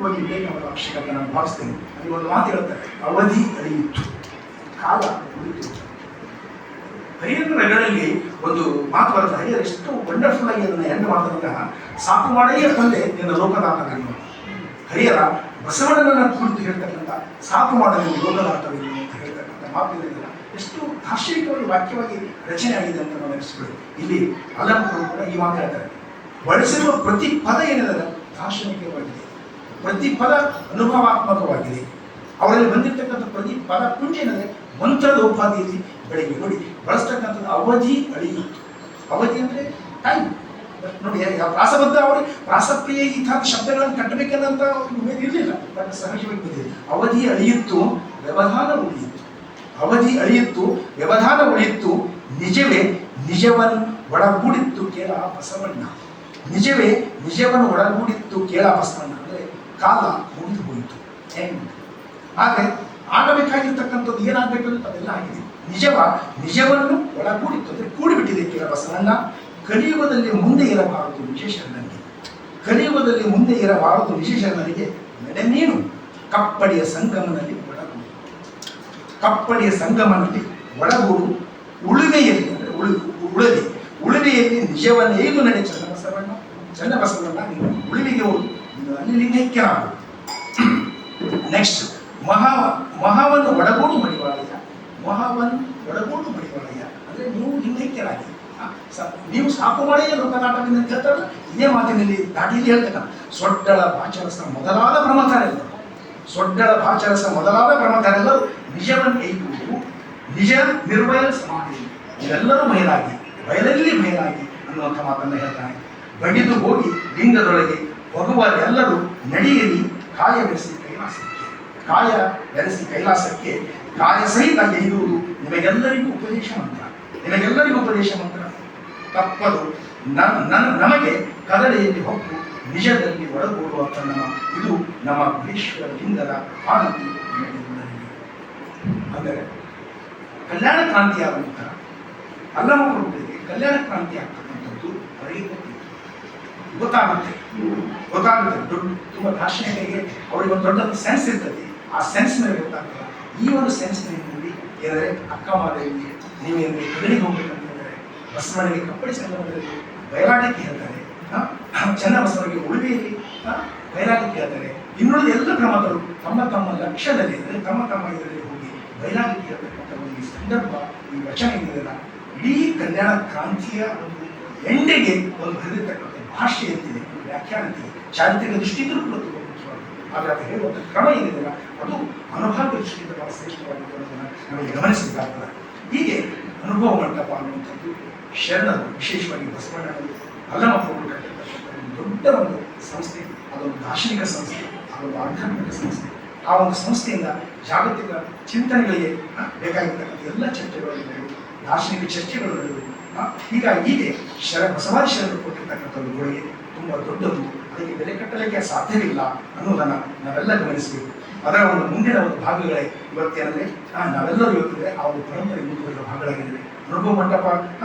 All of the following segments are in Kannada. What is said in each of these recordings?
ವೈಜ್ಞಾನಿಕವಾಗಿ ವಿವೇಕ ಮಾಡುವ ಅವಶ್ಯಕತೆ ನಾನು ಭಾವಿಸ್ತೇನೆ. ಅಲ್ಲಿ ಒಂದು ಮಾತು ಹೇಳ್ತಾರೆ, ಅವಧಿ ಅಳಿಯಿತು, ಕಾಲ ಉಳಿತು. ಹರಿಹರನ ರಗಳಲ್ಲಿ ಒಂದು ಮಾತು ಬರುತ್ತೆ. ಹರಿಹರ ಎಷ್ಟು ವಂಡರ್ಫುಲ್ ಆಗಿ ಅದನ್ನು ಹೆಣ್ಣು ಮಾಡ್ತಂತ, ಸಾಕು ಮಾಡೇ ತಂದೆ ನಿನ್ನ ಲೋಕದಾಟವೇನು. ಹರಿಹರ ಬಸವಣ್ಣನ ಕುರಿತು ಹೇಳ್ತಕ್ಕಂಥ ಸಾಕು ಮಾಡಲು ಲೋಕದಾಟವೇನು ಅಂತ ಹೇಳ್ತಕ್ಕಂಥ ಮಾತು ಇದೆಯಲ್ಲ, ಎಷ್ಟು ದಾರ್ಶನಿಕವಾಗಿ ವಾಕ್ಯವಾಗಿ ರಚನೆ ಆಗಿದೆ ಅಂತ ನಾವು ನೆನೆಸ್ಕೊಳ್ಳಿ. ಇಲ್ಲಿ ಅಲ್ಲಮಕ್ಕಳು ಕೂಡ ಈ ಮಾತು ಹೇಳ್ತಾರೆ, ಬಳಸಿರುವ ಪ್ರತಿ ಪದ ಏನಿದೆ ದಾರ್ಶನಿಕವಾಗಿದೆ, ಪ್ರತಿ ಪದ ಅನುಭವಾತ್ಮಕವಾಗಿದೆ. ಅವರಲ್ಲಿ ಬಂದಿರತಕ್ಕಂಥ ಪ್ರತಿ ಪದ ಪುಂಜ ಏನಿದೆ ಮಂತ್ರದ ಉಪಾಧಿಯಲ್ಲಿ ಬೆಳಗ್ಗೆ ನೋಡಿ ಬಳಸ್ತಕ್ಕಂಥದ್ದು ಅವಧಿ ಅಳಿಯಿತು. ಅವಧಿ ಅಂದರೆ ಟೈಮ್ ನೋಡಿ. ಪ್ರಾಸಬದ್ಧ ಅವರು ಪ್ರಾಸಪ್ರಿಯ ಈ ಥರದ ಶಬ್ದಗಳನ್ನು ಕಟ್ಟಬೇಕನ್ನಂತ ಇರಲಿಲ್ಲ, ಬಟ್ ಸಹಜವಾಗಿ ಬಂದಿದೆ. ಅವಧಿ ಅಳಿಯಿತು, ವ್ಯವಧಾನ ಉಳಿಯಿತು. ಅವಧಿ ಅಳಿಯಿತು, ವ್ಯವಧಾನ ಉಳಿಯಿತು, ನಿಜವೇ ನಿಜವನ್ನು ಒಳಗೂಡಿತ್ತು ಕೇಳ ಬಸವಣ್ಣ. ನಿಜವೇ ನಿಜವನ್ನು ಒಳಗೂಡಿತ್ತು ಕೇಳ ಬಸವಣ್ಣ ಅಂದರೆ ಕಾಲ ಮುಗಿದು ಹೋಯಿತು. ಆದರೆ ಆಗಬೇಕಾಗಿರ್ತಕ್ಕಂಥದ್ದು ಏನಾಗಬೇಕಂತ ಅದೆಲ್ಲ ಆಗಿದೆ. ನಿಜವನ್ನು ಒಳಗೂಡಿತ್ತು ಅಂದರೆ ಕೂಡಿಬಿಟ್ಟಿದೆ ಕೇಳ ಬಸವಣ್ಣ. ಕಲಿಯುಗದಲ್ಲಿ ಮುಂದೆ ಇರಬಾರದು ವಿಶೇಷ ನನಗೆ, ಕಲಿಯುಗದಲ್ಲಿ ಮುಂದೆ ಇರಬಾರದು ವಿಶೇಷ ನನಗೆ. ನಡೆ ನೀನು ಕಪ್ಪಡಿಯ ಸಂಗಮನಲ್ಲಿ ಒಳಗೂಡು, ಕಪ್ಪಡಿಯ ಸಂಗಮನಲ್ಲಿ ಒಳಗೂಡು. ಉಳುಮೆಯಲ್ಲಿ ಅಂದರೆ ಉಳುಮೆಯಲ್ಲಿ ನಿಜವನ್ನು ಏದು ನಡೆ ಚನ್ನಬಸವಣ್ಣ ನೀನು ಉಳುಮೆಗೆ ಹೋಗಿ ಅಲ್ಲಿ ಲಿಂಗೈಕ್ಯನಾಗು. ನೆಕ್ಸ್ಟ್ ಮಹಾವನ್ನು ಒಳಗೂಡು ಮಡಿವಾಳಯ್ಯ. ಮಹಾವನ್ನು ಒಳಗೂಡು ಮಡಿವಾಳಯ್ಯ ಅಂದರೆ ನೀವು ಲಿಂಗೈಕ್ಯರಾಗಿ, ನೀವು ಸಾಕು ಮಾಡಿಯೇ ಲೋಕನಾಟಕದಿಂದ ಕೇಳ್ತಾರಲ್ಲ, ಇದೇ ಮಾತಿನಲ್ಲಿ ದಾಟಿಯಲ್ಲಿ ಹೇಳ್ತಕ್ಕಂಥ ಸೊಡ್ಡಳ ಭಾಚರಸ ಮೊದಲಾದ ಪ್ರಮಥರೆಲ್ಲರು, ಸೊಡ್ಡಳ ಭಾಚರಸ ಮೊದಲಾದ ಪ್ರಮಥರೆಲ್ಲರೂ ನಿಜವನ್ನು ಕೈಗೂಡು ನಿಜ ನಿರ್ವಯ ಸಮಾಧಿ. ಇವೆಲ್ಲರೂ ಬಯಲಾಗಿ, ಬಯಲಲ್ಲಿ ಬಯಲಾಗಿ ಅನ್ನುವಂಥ ಮಾತನ್ನು ಹೇಳ್ತಾನೆ. ಬಡಿದು ಹೋಗಿ ಲಿಂಗದೊಳಗೆ ಹೋಗುವರೆಲ್ಲರೂ ನಡೆಯಲಿ ಕಾಯ ಬೆರೆಸಿ ಕೈಲಾಸಕ್ಕೆ, ಕಾಯ ಬೆರೆಸಿ ಕೈಲಾಸಕ್ಕೆ ಕಾಯ ಸಹಿತ ಎಯ್ಯುವುದು ನಿಮಗೆಲ್ಲರಿಗೂ ಉಪದೇಶ ಮಂತ್ರ, ನಿಮಗೆಲ್ಲರಿಗೂ ಉಪದೇಶ ಮಂತ್ರ. ತಪ್ಪದು ನಮಗೆ ಕದಳೆಯಲ್ಲಿ ಹೊಕ್ಕು ನಿಜದಲ್ಲಿ ಒಳಗೂಡುವ ತನ್ನ ಇದು ನಮ್ಮ ಗುಹೇಶ್ವರ ಲಿಂಗದ ಆನತಿ ನಿಮಗೆಲ್ಲರಿಗೆ. ಅಂದರೆ ಕಲ್ಯಾಣ ಕ್ರಾಂತಿಯಾದ ನಂತರ ಅಲ್ಲಮಕ್ಕಳಿಗೆ ಕಲ್ಯಾಣ ಕ್ರಾಂತಿ ಆಗ್ತಕ್ಕಂಥದ್ದು ಅವರಿಗೆ ಗೊತ್ತಾಗುತ್ತೆ. ತುಂಬ ದಾರ್ಶನಿಕರಿಗೆ ಅವರಿಗೆ ಒಂದು ದೊಡ್ಡ ಸೆನ್ಸ್ ಇರ್ತದೆ. ಆ ಸೆನ್ಸ್ ಮೇಲೆ ಗೊತ್ತಾಗ್ತದೆ. ಈ ಒಂದು ಸೆನ್ಸ್ನಲ್ಲಿ ಏನಂದರೆ ಅಕ್ಕ ಮಾದೇವಿಗೆ ನೀವೇನು ಕದಳಿಗೆ ಹೋಗ್ಬೇಕಂತ ಹೇಳಿದರೆ ಬಸವಣ್ಣನಿಗೆ ಕಪ್ಪಡಿ ಸಂಗಮದಲ್ಲಿ ಬಯಲಾಟಕ್ಕೆ ಹೇಳ್ತಾರೆ, ಚನ್ನಬಸವನಿಗೆ ಉಳುಮೆಯಲ್ಲಿ ಬಯಲಾಟಕ್ಕೆ ಹೇಳ್ತಾರೆ. ಇನ್ನುಳಿದ ಎಲ್ಲ ಕ್ರಮಗಳು ತಮ್ಮ ತಮ್ಮ ಲಕ್ಷ್ಯದಲ್ಲಿ ಅಂದರೆ ತಮ್ಮ ತಮ್ಮ ಇದರಲ್ಲಿ ಹೋಗಿ ಬಯಲಾಟಕ್ಕೆ ಹೇಳ್ತಕ್ಕಂಥ ಒಂದು ಈ ಸಂದರ್ಭ, ಈ ವಚನ ಏನಿದೆಯಲ್ಲ, ಇಡೀ ಕಲ್ಯಾಣ ಕ್ರಾಂತಿಯ ಒಂದು ಎಂಡೆಗೆ ಒಂದು ಬರೆದಿರ್ತಕ್ಕಂಥ ಭಾಷೆ ಅಂತಿದೆ, ವ್ಯಾಖ್ಯಾನ ಅಂತಿದೆ, ಚಾರಿತ್ರಿಕ ದೃಷ್ಟಿಯಿಂದಲೂ ಕೂಡ ತುಂಬ ಮುಖ್ಯವಾಗಿದೆ. ಆದರೆ ಅದು ಹೇಳುವಂಥ ಕ್ರಮ ಏನಿದೆಯಲ್ಲ ಅದು ಅನುಭವ ದೃಷ್ಟಿಯಿಂದ ಬಹಳ ಶ್ರೇಷ್ಠವಾಗಿದೆ ಅನ್ನೋದನ್ನು ನಮಗೆ ಗಮನಿಸಬೇಕಾಗ್ತದೆ. ಹೀಗೆ ಅನುಭವ ಮಂಟಪ ಅನ್ನುವಂಥದ್ದು ಶರಣರು, ವಿಶೇಷವಾಗಿ ಬಸವಣ್ಣನಲ್ಲಿ ಅಲ್ಲಮಕ್ಕಳು ಕಟ್ಟಿರ್ತಕ್ಕಂಥ ದೊಡ್ಡ ಒಂದು ಸಂಸ್ಥೆ. ಅದೊಂದು ದಾರ್ಶನಿಕ ಸಂಸ್ಥೆ, ಅದೊಂದು ಆಧ್ಯಾತ್ಮಿಕ ಸಂಸ್ಥೆ. ಆ ಒಂದು ಸಂಸ್ಥೆಯಿಂದ ಜಾಗತಿಕ ಚಿಂತನೆಗಳಿಗೆ ಬೇಕಾಗಿರ್ತಕ್ಕಂಥ ಎಲ್ಲ ಚರ್ಚೆಗಳು ನಡೆಯುವುದು, ದಾರ್ಶನಿಕ ಚರ್ಚೆಗಳು ನಡೆಯುವುದು. ಹೀಗೆ ಬಸವಾದಿ ಶರಣರು ಕೊಟ್ಟಿರ್ತಕ್ಕಂಥ ಒಂದು ಕೊಡುಗೆ ತುಂಬ ದೊಡ್ಡದು, ಅದಕ್ಕೆ ಬೆಲೆ ಕಟ್ಟಲಿಕ್ಕೆ ಸಾಧ್ಯವಿಲ್ಲ ಅನ್ನೋದನ್ನು ನಾವೆಲ್ಲ ಗಮನಿಸಬೇಕು. ಅದರ ಒಂದು ಮುಂದಿನ ಒಂದು ಭಾಗಗಳೇ ಇವತ್ತೇನಂದರೆ ನಾವೆಲ್ಲರೂ ಇವತ್ತಿದೆ ಆ ಒಂದು ಪರಂಪರೆ ಮುಂದುವರಿದ ಭಾಗಗಳಾಗಿವೆ. ಅನುಭವ ಮಂಟಪ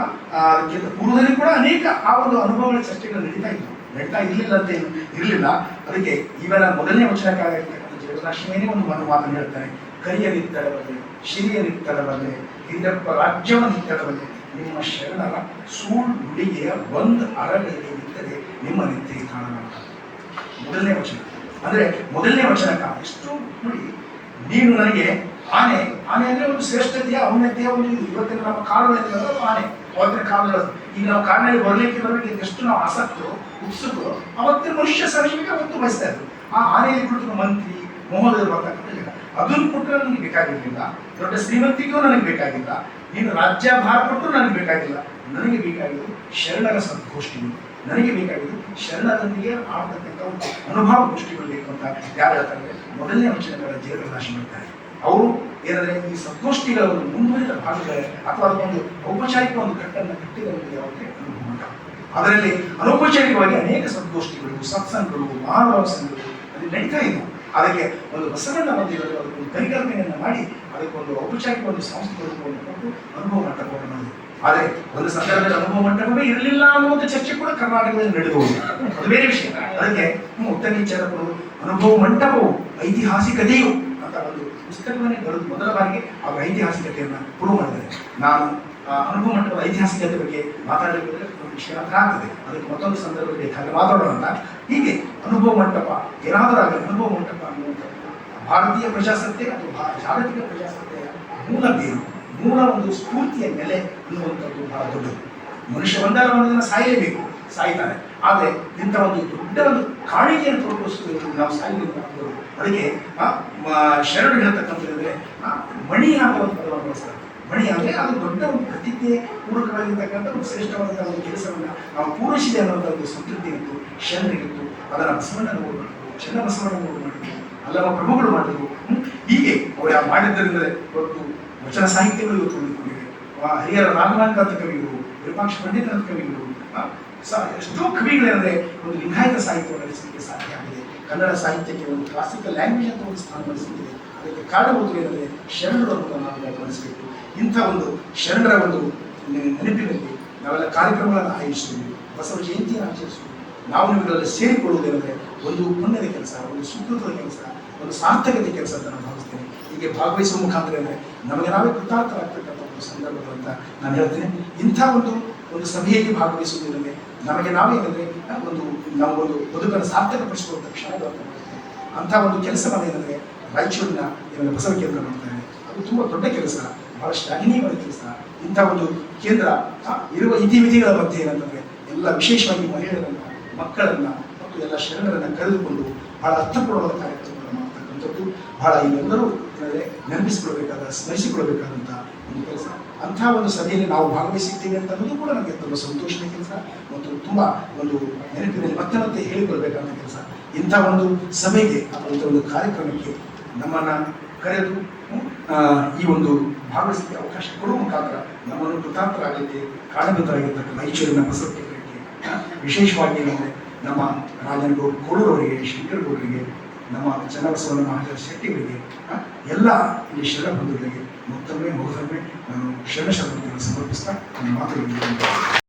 ಅದಕ್ಕಿಂತ ಪೂರ್ವದಲ್ಲಿ ಕೂಡ ಅನೇಕ ಆ ಒಂದು ಅನುಭವಗಳ ಚರ್ಚೆಗಳು ನಡೀತಾ ಇರಲಿಲ್ಲ ಅಂತ ಏನು ಇರಲಿಲ್ಲ. ಅದಕ್ಕೆ ಇವನ ಮೊದಲನೇ ವಚನಕಾರ ಇರ್ತಕ್ಕಂಥ ಜಗದಾಶ್ವಮೇನೇ ಒಂದು ಮಾತನ್ನು ಹೇಳ್ತಾನೆ. ಕರಿಯ ನಿತ್ತಡವಲ್ಲೇ ಶಿರಿಯ ನಿತ್ತಡವಲ್ಲೇ ಹಿಂದಪ್ಪ ರಾಜ್ಯವ ನಿತ್ತಡವಲ್ಲೇ ನಿಮ್ಮ ಶರಣರ ಸೂಳ್ ನುಡಿಗೆಯ ಒಂದು ಅರಳಿಗೆ ನಿಂತರೆ ನಿಮ್ಮ ನಿತ್ಯ ಕಾಣಲಾಗ. ಮೊದಲನೇ ವಚನ ಅಂದರೆ ಮೊದಲನೇ ವಚನಕಾರ ಎಷ್ಟು ನೋಡಿ. ನೀನು ನನಗೆ ಆನೆ ಅಂದರೆ ಒಂದು ಶ್ರೇಷ್ಠತೆಯ ಔನ್ನತ್ಯ ಒಂದು ಇವತ್ತಿನ ನಮ್ಮ ಕಾಲುಗಳಿಂದ ಆನೆ, ಅವತ್ತಿನ ಕಾಲಗಳು. ಈಗ ನಾವು ಕಾಡಿನಲ್ಲಿ ಬರಲಿಕ್ಕೆ ಎಷ್ಟು ನಾವು ಆಸಕ್ತರು ಉತ್ಸುಕರು, ಅವತ್ತಿನ ಮನುಷ್ಯ ಸಹಜವಾಗಿ ಅವತ್ತು ಬಯಸ್ತಾ ಇದ್ರು. ಆ ಆನೆಯಲ್ಲಿ ಕುಳಿತು ಮಂತ್ರಿ ಮಹೋದಯರು ಬರ್ತಕ್ಕಂಥ ಅದನ್ನು ಕೊಟ್ಟರೆ ನನಗೆ ಬೇಕಾಗಿರಲಿಲ್ಲ, ದೊಡ್ಡ ಶ್ರೀಮಂತಿಗೂ ನನಗೆ ಬೇಕಾಗಿಲ್ಲ, ನೀನು ರಾಜ್ಯ ಭಾರ ಕೊಟ್ಟರು ನನಗೆ ಬೇಕಾಗಿಲ್ಲ. ನನಗೆ ಬೇಕಾಗಿದ್ದು ಶರಣರ ಸದ್ಗೋಷ್ಠಿಗಳು, ನನಗೆ ಬೇಕಾಗಿದ್ದು ಶರಣರೊಂದಿಗೆ ಆಡ್ತಕ್ಕಂಥ ಒಂದು ಅನುಭವ ಗೋಷ್ಠಿಗಳು ಬೇಕು ಅಂತ ಯಾರು ಹೇಳ್ತಾರೆ. ಮೊದಲನೇ ವಚನಗಳ ಜಯಪ್ರಕಾಶ್ ಮಾಡ್ತಾರೆ. ಅವರು ಏನಂದರೆ ಈ ಸದ್ಗೋಷ್ಠಿಗಳ ಒಂದು ಮುಂದುವರಿದ ಭಾಗಗಳೇ ಅಥವಾ ಅದಕ್ಕೊಂದು ಔಪಚಾರಿಕ ಒಂದು ಕಟ್ಟನ್ನು ಕಟ್ಟಿದಲ್ಲಿ ಯಾವುದೇ ಅನುಭವ ಉಂಟ. ಅದರಲ್ಲಿ ಅನೌಪಚಾರಿಕವಾಗಿ ಅನೇಕ ಸದ್ಗೋಷ್ಠಿಗಳು, ಸತ್ಸಂಗಗಳು, ಮಹಾನುಭಾವ ಸಂಘಗಳು ಅಲ್ಲಿ ನಡೀತಾ ಇದ್ದವು. ಅದಕ್ಕೆ ಒಂದು ಬಸವಣ್ಣ ಮಂದಿರಗಳು ಅದಕ್ಕೊಂದು ಪರಿಕಲ್ಪನೆಯನ್ನು ಮಾಡಿ ಅದಕ್ಕೊಂದು ಔಪಚಾರಿಕ ಒಂದು ಸಂಸ್ಥೆಗಳನ್ನು ಕೊಟ್ಟು ಅನುಭವ ಮಂಟಪವನ್ನು ಮಾಡಿದೆ. ಆದರೆ ಒಂದು ಸಂದರ್ಭದಲ್ಲಿ ಅನುಭವ ಮಂಟಪವೇ ಇರಲಿಲ್ಲ ಅನ್ನುವಂಥ ಚರ್ಚೆ ಕೂಡ ಕರ್ನಾಟಕದಲ್ಲಿ ನಡೆದು ಅದು ಬೇರೆ ವಿಷಯ. ಅದಕ್ಕೆ ಉತ್ತರೀಚರಗಳು ಅನುಭವ ಮಂಟಪವು ಐತಿಹಾಸಿಕತೆಯು ಅಂತ ಒಂದು ಪುಸ್ತಕವನ್ನೇ ಬರೆದು ಮೊದಲ ಬಾರಿಗೆ ಅವರ ಐತಿಹಾಸಿಕತೆಯನ್ನು ಪ್ರೂವ್ ಮಾಡಿದ್ದಾರೆ. ನಾನು ಅನುಭವ ಮಂಟಪದ ಐತಿಹಾಸಿಕತೆ ಬಗ್ಗೆ ಮಾತಾಡಲಿಕ್ಕೆ ವಿಷಯ ಆಗ್ತದೆ, ಅದಕ್ಕೆ ಮತ್ತೊಂದು ಸಂದರ್ಭದಲ್ಲಿ ಬೇಕಾದ್ರೆ ಮಾತಾಡೋಣ ಅಂತ. ಹೀಗೆ ಅನುಭವ ಮಂಟಪ ಏನಾದರೂ ಆಗಲಿ, ಅನುಭವ ಮಂಟಪ ಅನ್ನುವಂಥದ್ದು ಭಾರತೀಯ ಪ್ರಜಾಸತ್ತೆ ಅಥವಾ ಜಾಗತಿಕ ಪ್ರಜಾಸತ್ತೆಯ ಮೂಲ ಬೇರು, ಮೂಲ ಒಂದು ಸ್ಫೂರ್ತಿಯ ನೆಲೆ ಅನ್ನುವಂಥದ್ದು ಬಹಳ ದೊಡ್ಡದು. ಮನುಷ್ಯ ಒಂದಲ್ಲ ಒಂದು ದಿನ ಸಾಯಲೇಬೇಕು, ಸಾಯ್ತಾನೆ. ಆದರೆ ಇಂಥ ಒಂದು ದೊಡ್ಡ ಒಂದು ಕಾಣಿಕೆಯನ್ನು ತೋರ್ಪಿಸುವುದು ನಾವು ಸಾಯಲಿಕ್ಕೆ ಆಗ್ಬೋದು. ಅದಕ್ಕೆ ಶರಣರು ಹೇಳ್ತಕ್ಕಂಥದ್ದರೆ ಮಣಿ ಅನ್ನೋ ಒಂದು ಪದವನ್ನು ಬಳಸ್ತಾರೆ. ಮಣಿ ಅಂದರೆ ಅದು ದೊಡ್ಡ ಒಂದು ಪ್ರತಿಜ್ಞೆ ಪೂರ್ವಕವಾಗಿರ್ತಕ್ಕಂಥ ಒಂದು ಶ್ರೇಷ್ಠವಾದಂಥ ಒಂದು ಕೆಲಸವನ್ನು ನಾವು ಪೂರೈಸಿದೆ ಅನ್ನೋಂಥ ಒಂದು ಸಂತೃಪ್ತಿ ಇತ್ತು, ಶರಣರಿಗಿತ್ತು. ಅದನ್ನು ಬಸವಣ್ಣನ ಮಾಡಿದ್ರು, ಚೆನ್ನ ಬಸವಣ್ಣನವರು ಮಾಡಿದ್ರು, ಹಲವು ಪ್ರಭುಗಳು ಮಾಡಿದ್ರು. ಹೀಗೆ ಅವರು ಯಾವ ಮಾಡಿದ್ದರಿಂದ ಇವತ್ತು ವಚನ ಸಾಹಿತ್ಯಗಳು ಇವತ್ತು ಉಳಿದುಕೊಂಡಿವೆ. ಹರಿಹರ ರಾಘವಾಂಕ ಅಂತ ಕವಿಗಳು, ವಿರೂಪಾಕ್ಷ ಪಂಡಿತ ಅಂತ ಕವಿಗಳು, ಎಷ್ಟೋ ಕವಿಗಳೇನೆಂದರೆ ಒಂದು ಲಿಂಗಾಯತ ಸಾಹಿತ್ಯವನ್ನು ರಚಿಸಲಿಕ್ಕೆ ಸಾಧ್ಯ ಆಗಿದೆ. ಕನ್ನಡ ಸಾಹಿತ್ಯಕ್ಕೆ ಒಂದು ಕ್ಲಾಸಿಕಲ್ ಲ್ಯಾಂಗ್ವೇಜ್ ಅಂತ ಒಂದು ಸ್ಥಾನ ಬೆಳೆಸಿದೆ. ಅದಕ್ಕೆ ಕಾರಣಬಹುದು ಏನಂದರೆ ಶರಣರು ಅನ್ನೋದನ್ನು ನಾವು ಗಮನಿಸಬೇಕು. ಇಂಥ ಒಂದು ಶರಣರ ಒಂದು ನೆನಪಿನಲ್ಲಿ ನಾವೆಲ್ಲ ಕಾರ್ಯಕ್ರಮಗಳನ್ನು ಆಯೋಜಿಸುವುದು, ಬಸವ ಜಯಂತಿಯನ್ನು ಆಚರಿಸುವುದು, ನಾವು ನಿಮ್ಮಗಳಲ್ಲಿ ಸೇರಿಕೊಳ್ಳುವುದೇನೆಂದರೆ ಒಂದು ಪುಣ್ಯದ ಕೆಲಸ, ಒಂದು ಸುಕೃತದ ಕೆಲಸ, ಒಂದು ಸಾರ್ಥಕತೆ ಕೆಲಸ ಅಂತ ನಾನು ಭಾವಿಸ್ತೇನೆ. ಹೀಗೆ ಭಾಗವಹಿಸುವ ಮುಖಾಂತರ ಅಂದರೆ ನಮಗೆ ನಾವೇ ಕೃತಾರ್ಥರಾಗ್ತಕ್ಕಂಥ ಒಂದು ಸಂದರ್ಭಗಳು ಅಂತ ನಾನು ಹೇಳ್ತೇನೆ. ಇಂಥ ಒಂದು ಸಭೆಯಲ್ಲಿ ಭಾಗವಹಿಸುವುದರಿಂದ ನಮಗೆ ನಾವೇನೆಂದರೆ ನಾವೊಂದು ಬದುಕನ್ನು ಸಾರ್ಥಕಪಡಿಸಿಕೊಳ್ಳುವಂಥ ಕ್ಷಣಗಳು ಅಂತ ಮಾಡ್ತೇವೆ. ಅಂಥ ಒಂದು ಕೆಲಸವನ್ನು ಏನಂದರೆ ರಾಯಚೂರಿನ ಬಸವ ಕೇಂದ್ರ ಮಾಡ್ತಾರೆ. ಅದು ತುಂಬ ದೊಡ್ಡ ಕೆಲಸ, ಬಹಳ ಶ್ಲಾಘನೀಯವಾದ ಕೆಲಸ. ಇಂಥ ಒಂದು ಕೇಂದ್ರ ಇರುವ ಇತಿಮಿತಿಗಳ ಮಧ್ಯೆ ಏನಂತಂದರೆ ಎಲ್ಲ ವಿಶೇಷವಾಗಿ ಮಹಿಳೆಯರನ್ನು, ಮಕ್ಕಳನ್ನು ಮತ್ತು ಎಲ್ಲ ಶರಣರನ್ನು ಕರೆದುಕೊಂಡು ಬಹಳ ಅರ್ಥಪೂರ್ಣವಾದ ಕಾರ್ಯಕ್ರಮಗಳನ್ನು ಮಾಡ್ತಕ್ಕಂಥದ್ದು ಬಹಳ ಇವೆಲ್ಲರೂ ಏನಂದರೆ ನೆನಪಿಸಿಕೊಳ್ಬೇಕಾದ, ಸ್ಮರಿಸಿಕೊಳ್ಬೇಕಾದಂಥ ಒಂದು ಕೆಲಸ. ಅಂಥ ಒಂದು ಸಭೆಯಲ್ಲಿ ನಾವು ಭಾಗವಹಿಸಿದ್ದೇವೆ ಅಂತ ಅನ್ನೋದು ಕೂಡ ನನಗೆ ತುಂಬ ಸಂತೋಷದ ಕೆಲಸ ಮತ್ತು ತುಂಬ ಒಂದು ನೆನಪಿನಲ್ಲಿ ಮತ್ತೆ ಮತ್ತೆ ಹೇಳಿಕೊಳ್ಬೇಕಾದ ಕೆಲಸ. ಇಂಥ ಒಂದು ಸಭೆಗೆ ಅಥವಾ ಇಂಥ ಒಂದು ಕಾರ್ಯಕ್ರಮಕ್ಕೆ ನಮ್ಮನ್ನು ಕರೆದು ಈ ಒಂದು ಭಾಗವಹಿಸಲಿಕ್ಕೆ ಅವಕಾಶ ಕೊಡುವ ಮುಖಾಂತರ ನಮ್ಮನ್ನು ಕೃತಾರ್ಥರಾಗಲಿಕ್ಕೆ ಕಾರಣಭೂತರಾಗಿರ್ತಕ್ಕಂಥ ರಾಯಚೂರಿನ ಬಸವ ಕೇಂದ್ರಕ್ಕೆ ವಿಶೇಷವಾಗಿ ಏನಂದರೆ ನಮ್ಮ ರಾಜನಗೌಡ ಕೋಳೂರವರಿಗೆ, ಶಂಕರಗೌಡರಿಗೆ, ನಮ್ಮ ಚನ್ನಬಸವಣ್ಣ ಮಹಾರಾಜ ಶೆಟ್ಟಿಗಳಿಗೆ, ಎಲ್ಲ ಇಲ್ಲಿ ಶರಣ ಬಂಧುಗಳಿಗೆ ಮತ್ತೊಮ್ಮೆ ನಾನು ಶರಣ ಸಮರ್ಪಿಸ್ತಾ ನನ್ನ ಮಾತುಗಳಿಗೆ